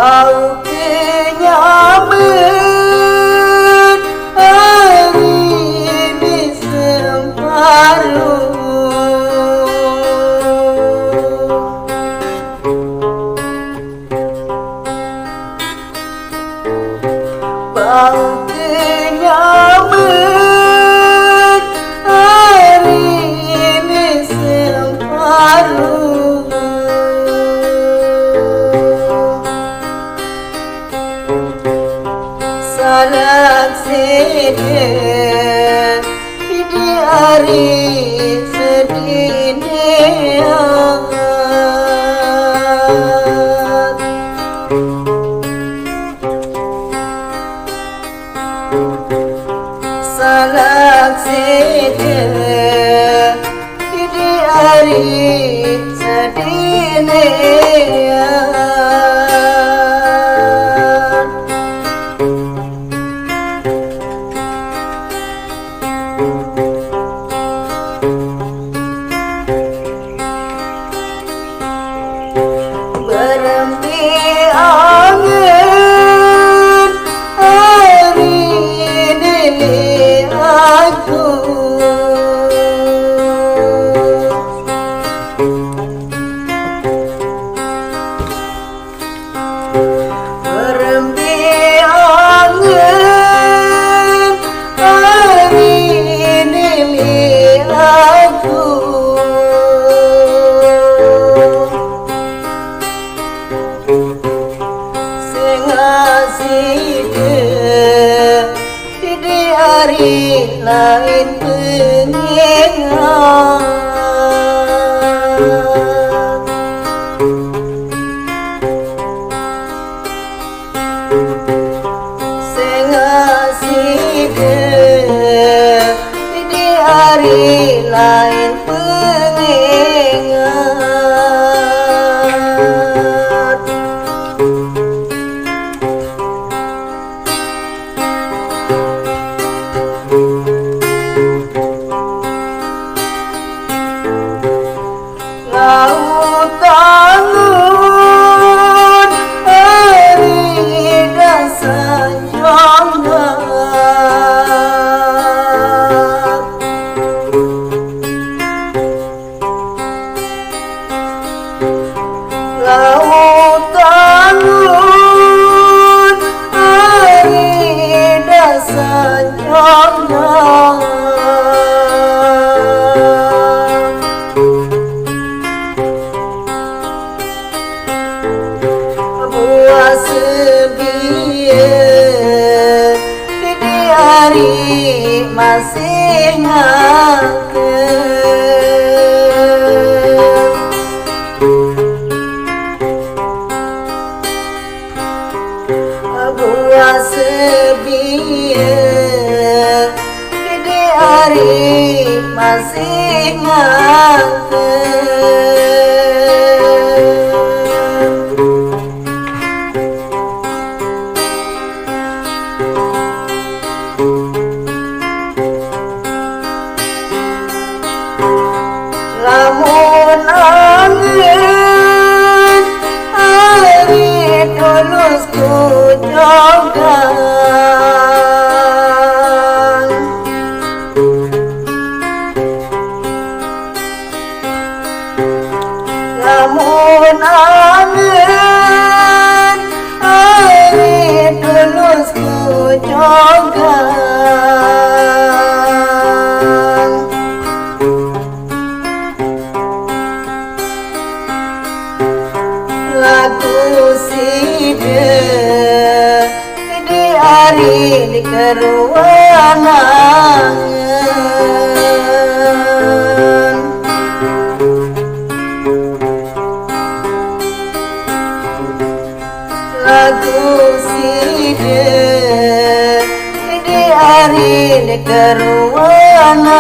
Bau kenyaman hari ini semparuh. Bau kenyaman hari ini semparuh. Salah sedih di hari sedih salah sedih di hari sedih. Berhenti angin hari ini aku. Berhenti angin hari ini aku. Di hari lain pengingat sengasih di hari lain pengingat. Lautan hari dan sanjungan lautan hari dan sanjungan. Buah sebiar di hari masing-masing. Buah sebiar di hari masing-masing. Lamun angin hari tulus ku jogan. Lamun angin hari tulus ku jogan. Lagu sida di hari di keruangan. Lagu sida di hari di keruangan.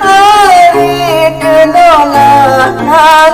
Hari kenangan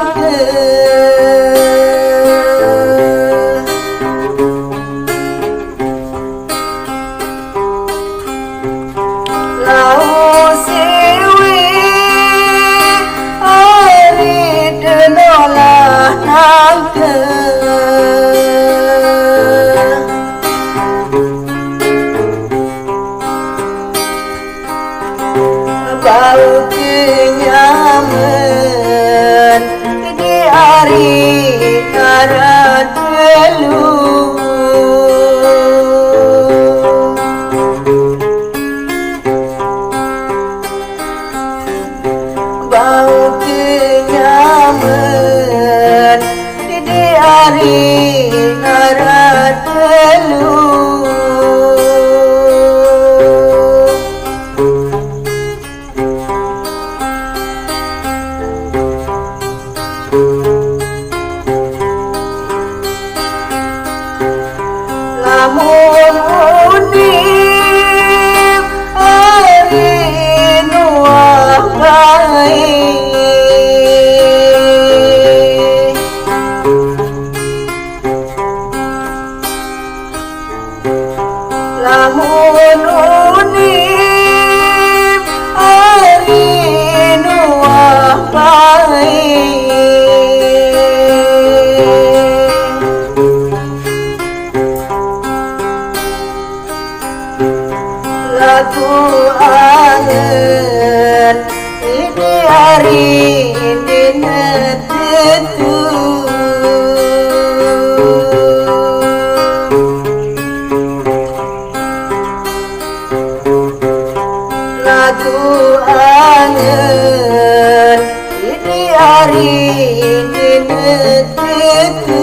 itu